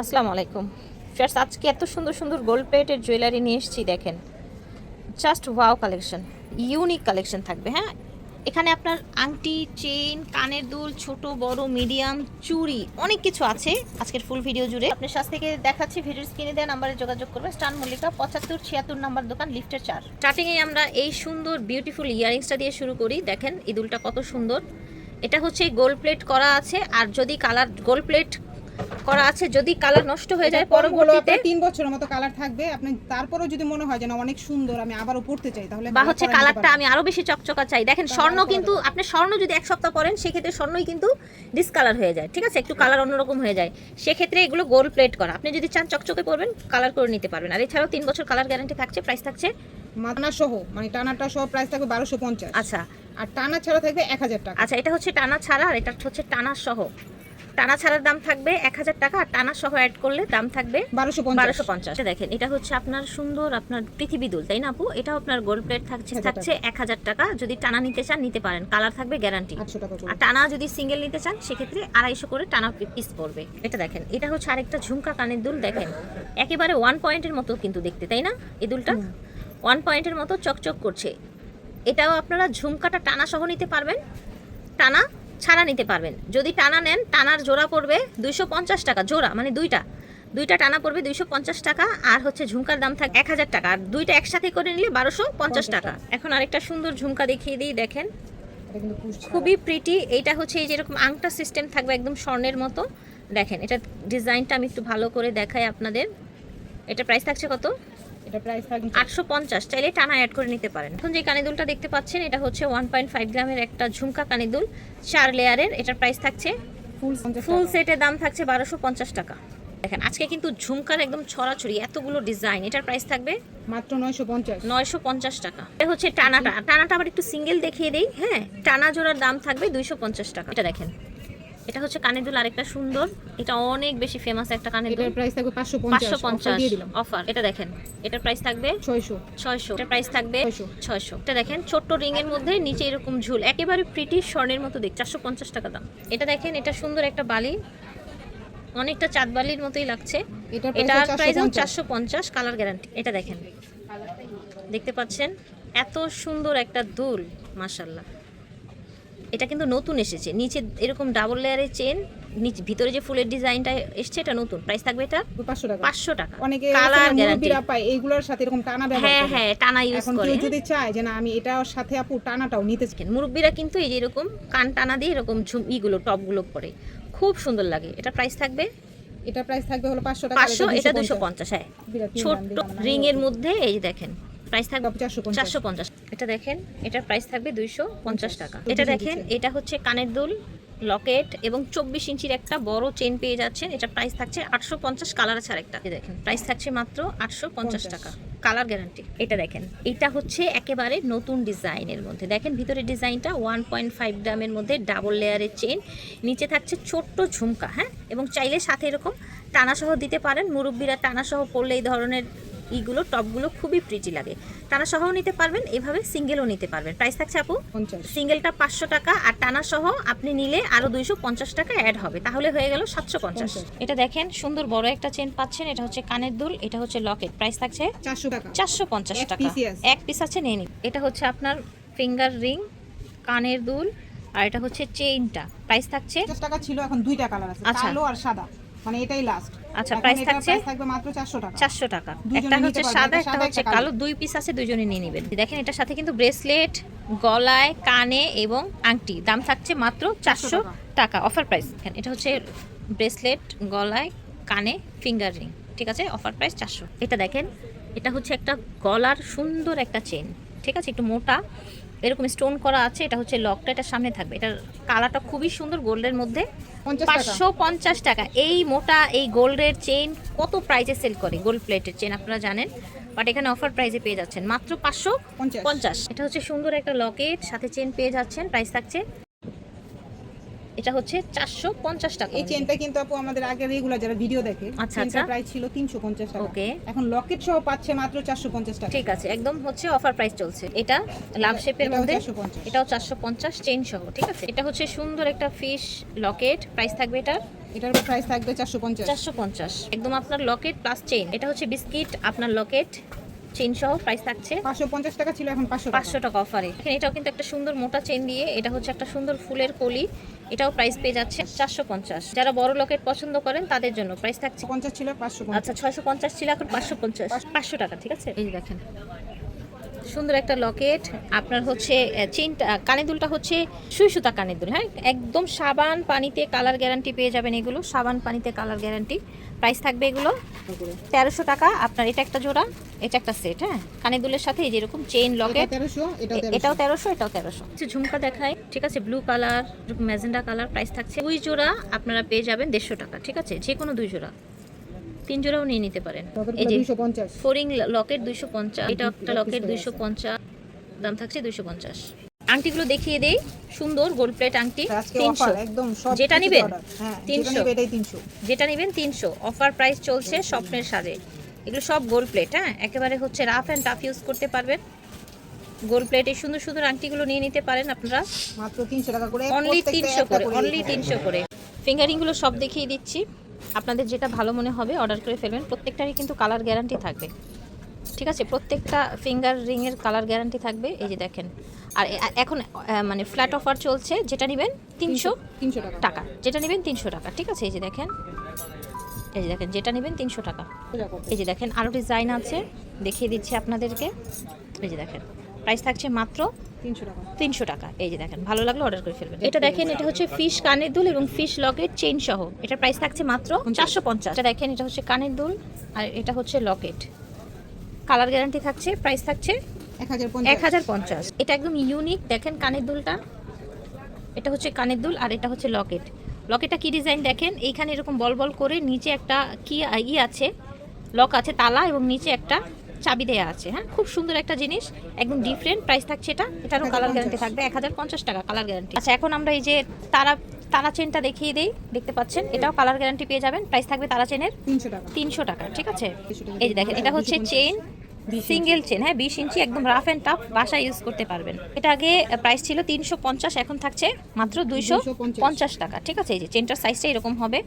আসসালামু আলাইকুম ফ্রেন্ডস, আজকে এত সুন্দর সুন্দর গোল্ড প্লেটের জুয়েলারি নিয়ে এসেছি। দেখেন, just wow collection, unique collection থাকবে। হ্যাঁ, এখানে আপনার আংটি, চেইন, কানের দুল, ছোট বড় মিডিয়াম, চুড়ি, অনেক কিছু আছে আজকের ফুল ভিডিও জুড়ে। আপনার সাথে থেকে দেখাচ্ছি, ভিডিও স্ক্রিনে দেওয়া নাম্বারে যোগাযোগ করবে। স্টান মল্লিকা 7576 নাম্বার দোকান, লিফটের 4। স্টার্টিংয়ে আমরা এই সুন্দর বিউটিফুল ইয়ারিংসটা দিয়ে শুরু করি। দেখেন ইদুলটা কত সুন্দর। এটা হচ্ছে গোল্ড প্লেট করা আছে, আর যদি কালার গোল্ড প্লেট করা আছে, যদি কালার নষ্ট হয়ে যায় পরবর্তীতে 3 বছরের মতো কালার থাকবে। আপনি তারপরেও যদি মনে হয় যে না অনেক সুন্দর, আমি আবারও পড়তে চাই, তাহলে বা হচ্ছে কালারটা আমি আরো বেশি চকচকা চাই। দেখেন স্বর্ণ, কিন্তু আপনি স্বর্ণ যদি এক সপ্তাহ পরেন সেক্ষেত্রে স্বর্ণই কিন্তু ডিসকালার হয়ে যায়, ঠিক আছে, একটু কালার অন্যরকম হয়ে যায়। সেক্ষেত্রে এগুলো গোল্ড প্লেট করা, আপনি যদি চান চকচকে পরবেন কালার করে নিতে পারবেন। আর এছাড়াও 3 বছর কালার গ্যারান্টি থাকছে। প্রাইস থাকছে টানা সহ, মানে টানাটা সহ প্রাইস থাকবে 1250। আচ্ছা, আর টানা ছাড়া থাকবে 1000 টাকা। আচ্ছা, এটা হচ্ছে টানা ছাড়া, আর এটা হচ্ছে টানা সহ। টানা ছাড়ার দাম থাকবে 1000 টাকা, আর টানা সহ অ্যাড করলে দাম থাকবে 1250। দেখেন এটা হচ্ছে আপনার সুন্দর আপনার পৃথিবী দুল, তাই না আপু? এটাও আপনার গোল্ড প্লেট থাকছে 1000 টাকা। যদি টানা নিতে চান নিতে পারেন, কালার থাকবে গ্যারান্টি। আর টানা যদি সিঙ্গেল নিতে চান সেক্ষেত্রে 250 করে টানা পিস পড়বে। এটা দেখেন, এটা হচ্ছে আরেকটা ঝুমকা কানের দুল। দেখেন একেবারে 1 পয়েন্টের মতো কিন্তু দেখতে, তাই না? এই দুলটা 1 পয়েন্টের মতো চকচক করছে। এটাও আপনারা ঝুমকাটা টানা সহ নিতে পারবেন, টানা ছাড়া নিতে পারবেন। যদি টানা নেন, টানার জোড়া পড়বে 250 টাকা জোড়া, মানে দুইটা টানা পড়বে 250 টাকা। আর হচ্ছে ঝুমকার দাম থাকে 1000 টাকা, আর দুইটা একসাথে করে নিলে 1250 টাকা। এখন আরেকটা সুন্দর ঝুমকা দেখিয়ে দিই। দেখেন খুবই প্রিটি। এইটা হচ্ছে এই যেরকম আংটা সিস্টেম থাকবে একদম স্বর্ণের মতো। দেখেন এটা ডিজাইনটা আমি একটু ভালো করে দেখাই আপনাদের। এটা প্রাইস থাকছে কত? এটা প্রাইস থাকবে 850। চাইলে টানা অ্যাড করে নিতে পারেন। এখন যে কানের দুলটা দেখতে পাচ্ছেন এটা হচ্ছে 1.5 গ্রামের একটা ঝুমকা কানের দুল, 4 লেয়ারের। এটার প্রাইস থাকছে ফুল সেটের দাম থাকছে 1250 টাকা। দেখেন আজকে কিন্তু ঝুমকার একদম ছড়াছড়ি এতগুলো ডিজাইন। এটার প্রাইস থাকবে মাত্র 950 টাকা। এটা হচ্ছে টানাটা আবার একটু সিঙ্গেল দেখিয়ে দেই। হ্যাঁ, টানা জোড়ার দাম থাকবে 250 টাকা। এটা দেখেন, এটা হচ্ছে কানের দুল আরেকটা সুন্দর। এটা অনেক বেশি ফেমাস একটা কানের দুল। এটার প্রাইস থাকবে 550 দিয়ে দিলাম অফার। এটা দেখেন, এটার প্রাইস থাকবে 600। এটার প্রাইস থাকবে 600। এটা দেখেন ছোট্ট রিং এর মধ্যে নিচে এরকম ঝুল, একেবারে প্রিটি স্বর্ণের মতো দেখ, 450 টাকা দাম। এটা দেখেন, এটা সুন্দর একটা বালি, অনেকটা চাঁদ বালির মতোই লাগছে। এটার প্রাইস 450, কালার গ্যারান্টি। এটা দেখেন, দেখতে পাচ্ছেন এত সুন্দর একটা দুল, মাশাআল্লাহ। এটা কিন্তু নতুন এসেছে, নিচে এরকম ডাবল লেয়ারের চেন, নিচে ভিতরে যে ফুলের ডিজাইনটা এসেছে এটা নতুন। প্রাইস থাকবে এটা 500 টাকা। অনেকে কালার গ্যারান্টি পায় এইগুলোর সাথে এরকম টানা ব্যবহার করে। হ্যাঁ, টানা ইউজ এখন করে। কেউ যদি চায় যে না আমি এটার সাথে আপু টানাটাও নিতে চাই, মুরব্বিরা কিন্তু এই যে এরকম কান টানা দিয়ে এরকম ইগুলো টপগুলো পরে খুব সুন্দর লাগে। এটা প্রাইস থাকবে, এটা প্রাইস থাকবে হলো 500 টাকা। 500, এটা 250। হ্যাঁ, ছোট রিং এর মধ্যে এই দেখেন প্রাইস থাকবে 450। এটা দেখেন, এটার প্রাইস থাকবে 250 টাকা। এটা দেখেন, এটা হচ্ছে কানের দুল, লকেট এবং 24 ইঞ্চির একটা বড় চেন পেয়ে যাচ্ছেন। এটা প্রাইস থাকছে 850, কালার আছে আরেকটা। দেখেন প্রাইস থাকছে মাত্র 850 টাকা, কালার গ্যারান্টি। এটা দেখেন, এটা হচ্ছে একেবারে নতুন ডিজাইনের মধ্যে। দেখেন ভিতরে ডিজাইনটা 1.5 গ্রামের মধ্যে ডাবল লেয়ারের চেন, নিচে থাকছে ছোট্ট ঝুমকা। হ্যাঁ, এবং চাইলে সাথে এরকম টানাসহ দিতে পারেন। মুরব্বিরা টানাসহ পরলে এই ধরনের ইগুলো টপগুলো খুবই প্রিটি লাগে। টানা সহও নিতে পারবেন, এভাবে সিঙ্গেলও নিতে পারবেন। প্রাইস থাকছে আপু 50। সিঙ্গেলটা 500 টাকা, আর টানা সহ আপনি নিলে আরো 250 টাকা অ্যাড হবে, তাহলে হয়ে গেল 750। এটা দেখেন সুন্দর বড় একটা চেন পাচ্ছেন। এটা হচ্ছে কানের দুল, এটা হচ্ছে লকেট। প্রাইস থাকছে 450 টাকা। এক পিস আছে, নিয়ে নিন। এটা হচ্ছে আপনার ফিঙ্গার রিং, কানের দুল, আর এটা হচ্ছে চেইনটা। প্রাইস থাকছে 50 টাকা ছিল, এখন দুইটা কালার আছে, কালো আর সাদা, মানে এটাই লাস্ট। আচ্ছা, প্রাইস থাকবে মাত্র 400 টাকা। 400 টাকা। একটা হচ্ছে সাদা, একটা হচ্ছে কালো, দুই পিস আছে, দুইজনে নিয়ে নেবেন। দেখেন এটার সাথে কিন্তু ব্রেসলেট, গলায়, কানে এবং আংটি, দাম থাকছে মাত্র 400 টাকা, অফার প্রাইস। দেখেন এটা হচ্ছে ব্রেসলেট, গলায়, কানে, ফিঙ্গার রিং, ঠিক আছে, অফার প্রাইস 400। এটা দেখেন, এটা হচ্ছে একটা গলার সুন্দর একটা চেন, ঠিক আছে, একটু মোটা, এরকম স্টোন করা আছে। এটা হচ্ছে লকটা, এটা সামনে থাকবে। এটার কালারটা খুবই সুন্দর, গোল্ডের মধ্যে। 550 টাকা। এই মোটা এই গোল্ডের চেইন কত প্রাইসে সেল করে গোল্ড প্লেটের চেন আপনারা জানেন, বাট এখানে অফার প্রাইসে পেয়ে যাচ্ছেন মাত্র 550। এটা হচ্ছে সুন্দর একটা লকেট, সাথে চেন পেয়ে যাচ্ছেন। প্রাইস থাকছে, এটা হচ্ছে 450 টাকা। এই চেনটা কিন্তু আপু আমাদের আগে রেগুলার যারা ভিডিও দেখে, চেনটা প্রাইস ছিল 350 টাকা। ওকে, এখন লকেট সহ পাচ্ছে মাত্র 450 টাকা। ঠিক আছে, একদম হচ্ছে অফার প্রাইস চলছে। এটা লাভ শেপের মধ্যে, এটাও 450 চেইন সহ, ঠিক আছে। এটা হচ্ছে সুন্দর একটা ফিশ লকেট। প্রাইস থাকবে এটা এটার প্রাইস থাকবে 450। 450 একদম আপনার লকেট প্লাস চেইন। এটা হচ্ছে বিস্কিট আপনার লকেট চেইন সহ প্রাইস থাকছে 550 টাকা ছিল, এখন 500 টাকা। 500 টাকা অফারে। এখানে এটাও কিন্তু একটা সুন্দর মোটা চেইন দিয়ে, এটা হচ্ছে একটা সুন্দর ফুলের কলি, এটাও প্রাইস পেয়ে যাচ্ছে 450। যারা বড় লকেট পছন্দ করেন তাদের জন্য প্রাইস থাকছে 50 ছিল 550। আচ্ছা 650 ছিল, এখন 550, 500 টাকা। ঠিক আছে, এই যে দেখেন সুন্দর একটা লকেট আপনার হচ্ছে চেইনটা, কানের দুলটা হচ্ছে সুই সুতা কানের দুল, হ্যাঁ একদম সাবান পানিতে কালার গ্যারান্টি পেয়ে যাবেন। এগুলো সাবান পানিতে কালার গ্যারান্টি। প্রাইস থাকবে এগুলো 1300 টাকা আপনার। এটা একটা জোড়া, এটা একটা সেট, হ্যাঁ কানের দুলের সাথে এই যেরকম চেইন লকেট, এটা 1300, এটাও 1300, এটাও 1300। কিছু ঝুমকা দেখাই, ঠিক আছে blue colour magenta colour. Price থাকছে 2 জোড়া আপনারা পেয়ে যাবেন 150 টাকা। ঠিক আছে, যে কোনো 2 জোড়া, 3 জোড়াও নিয়ে নিতে পারেন। এই যে 250। ফোরিং লকেট 250, এটা একটা লকেট 250, দাম থাকছে 250। আংটিগুলো দেখিয়ে দেই, সুন্দর গোল্ড প্লেট আংটি আজকে 300, অফার একদম সব যেটা নেবেন হ্যাঁ 300, যেটা নেবে এটাই 300। যেটা নেবেন 300। অফার প্রাইস চলছে স্বপ্নের সাজে। এগুলো সব গোল্ড প্লেট, হ্যাঁ একেবারে হচ্ছে রাফ অ্যান্ড টাফ ইউজ করতে পারবেন। গোল্ড প্লেট এই সুন্দর সুন্দর আংটিগুলো নিয়ে নিতে পারেন আপনারা মাত্র 300 টাকা করে, অনলি প্রত্যেকটা 300 একটা করে, অনলি 300 করে। ফিঙ্গারিংগুলো সব দেখিয়ে দিচ্ছি, আপনাদের যেটা ভালো মনে হবে অর্ডার করে ফেলবেন। প্রত্যেকটারই কিন্তু কালার গ্যারান্টি থাকবে। ঠিক আছে, প্রত্যেকটা ফিঙ্গার রিংয়ের কালার গ্যারান্টি থাকবে। এই যে দেখেন, আর এখন মানে ফ্ল্যাট অফার চলছে, যেটা নেবেন 300 টাকা, যেটা নেবেন 300 টাকা। ঠিক আছে, এই যে দেখেন, এই যে দেখেন যেটা নেবেন 300 টাকা। এই যে দেখেন আরও ডিজাইন আছে, দেখিয়ে দিচ্ছি আপনাদেরকে। এই যে দেখেন প্রাইস থাকছে মাত্র 300 টাকা। এই যে দেখেন, ভালো লাগলে অর্ডার করে ফেলবেন। এটা দেখেন, এটা হচ্ছে ফিশ কানের দুল এবং ফিশ লকেট চেইন সহ, এটার প্রাইস থাকছে মাত্র 450। এটা দেখেন, এটা হচ্ছে কানের দুল আর এটা হচ্ছে লকেট, কালার গ্যারান্টি থাকছে। প্রাইস থাকছে 1050। এটা একদম ইউনিক, দেখেন কানের দুলটা, এটা হচ্ছে কানের দুল আর এটা হচ্ছে লকেট। লকেটটা কি ডিজাইন দেখেন, এইখানে এরকম বল বল করে, নিচে একটা কি আছে, লক আছে তালা, এবং নিচে একটা চাবি দেয়া আছে। হ্যাঁ খুব সুন্দর একটা জিনিস, একদম ডিফারেন্ট। প্রাইস থাকছে এটারও কালার গ্যারান্টি থাকবে 1050 টাকা কালার গ্যারান্টি। আচ্ছা এখন আমরা এই যে তারা চেনটা দেখিয়ে দেই, দেখতে পাচ্ছেন এটাও কালার গ্যারান্টি পেয়ে যাবেন। প্রাইস থাকবে তারা চেনের 300 টাকা। ঠিক আছে, এই যে দেখেন, এটা হচ্ছে চেইন সিঙ্গেল চেন, হ্যাঁ 20 ইঞ্চি, একদম রাফ অ্যান্ড টাফ, বাসায় ইউজ করতে পারবেন। এটা আগে প্রাইস ছিল 350, এখন থাকছে মাত্র 250 টাকা। ঠিক আছে, এই যে চেনটার সাইজটা এরকম হবে,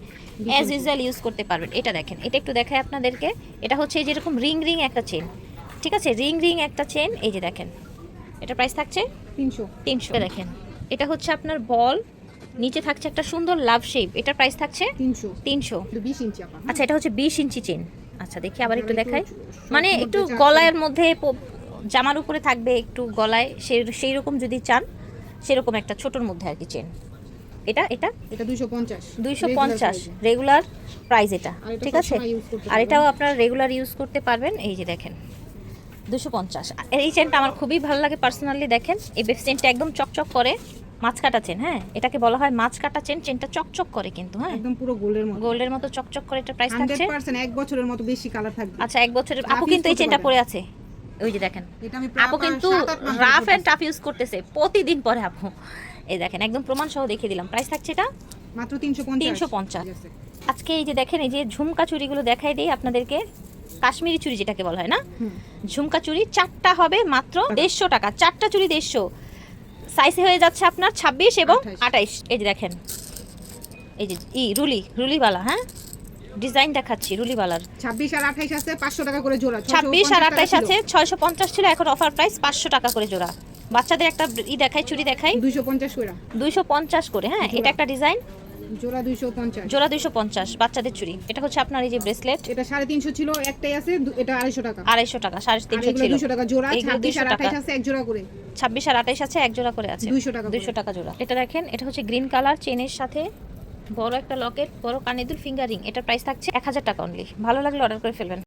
অ্যাজ ইউজুয়াল ইউজ করতে পারবেন। এটা দেখেন, এটা একটু দেখাই আপনাদেরকে, এটা হচ্ছে এই যেরকম রিং একটা চেন। ঠিক আছে, রিং একটা চেন, এই যে দেখেন এটা প্রাইস থাকছে 300। দেখেন এটা হচ্ছে আপনার বল, নিচে থাকছে একটা সুন্দর লাভ শেপ, এটার প্রাইস থাকছে 300। 20 ইঞ্চি। আচ্ছা এটা হচ্ছে 20 ইঞ্চি চেন। আচ্ছা দেখি আবার একটু দেখাই, মানে একটু গলার মধ্যে জামার উপরে থাকবে, একটু গলায় সেই রকম যদি চান, সেরকম একটা ছোটোর মধ্যে আর কি চেন। এটা 250 রেগুলার প্রাইস এটা। ঠিক আছে, আর এটাও আপনারা রেগুলার ইউজ করতে পারবেন। এই যে দেখেন 250। এই চেনটা আমার খুবই ভালো লাগে পার্সোনালি। দেখেন এই বেফ চেনটা একদম চকচক করে, মাছ কাটা চেন, হ্যাঁ এটাকে বলা হয় মাছ কাটা চেন। চেনটা চকচক করে কিন্তু, হ্যাঁ একদম পুরো গোল্ডের মতো চকচক করে। এটা প্রাইস থাকছে 100% 1 বছরের মতো বেশি কালার থাকবে। আচ্ছা 1 বছরের। আপু কিন্তু এই চেনটা পরে আছে, ওই যে দেখেন আপু কিন্তু রাফ এন্ড টাফ ইউজ করতেছে প্রতিদিন পরে আপু। এই দেখেন একদম প্রমাণ সহ দেখিয়ে দিলাম। প্রাইস থাকছে এটা মাত্র 350। আজকে এই যে দেখেন, এই যে ঝুমকা চুড়িগুলো দেখাই দেই আপনাদেরকে, কাশ্মীরি চুড়ি যেটাকে বলা হয় না, ঝুমকা চুড়ি 4টা হবে মাত্র 150 টাকা। 4টা চুড়ি 150, সাইজে হয়ে যাচ্ছে আপনার 26 এবং 28। এই যে দেখেন, এই যে রুলিওয়ালা, হ্যাঁ ডিজাইন দেখাচ্ছি রুলিওয়ালার। 26 আর 28 আছে 500 টাকা করে জোড়া। 26 আর 28 আছে 650 ছিল, এখন অফার প্রাইস 500 টাকা করে জোড়া। বাচ্চাদের একটা দেখাই, চুড়ি দেখাই, 250 করে। হ্যাঁ এটা একটা ডিজাইন, জোড়া 250। জোড়া 250 বাচ্চাদের চুড়ি। এটা হচ্ছে আপনার এই যে ব্রেসলেট, এটা 350 ছিল, একটাই আছে, এটা 250 টাকা। 250 টাকা, 350 ছিল। 200 টাকা জোড়া। 26 আর 28 আছে এক জোড়া করে। 26 আর 28 আছে এক জোড়া করে আছে, 200 টাকা জোড়া। এটা দেখেন, এটা হচ্ছে গ্রিন কালার চেনের সাথে বড় একটা লকেট, বড় কানের দুল, ফিঙ্গারিং। এটার প্রাইস থাকছে 1000 টাকা অনলি। ভালো লাগলে অর্ডার করে ফেলবেন।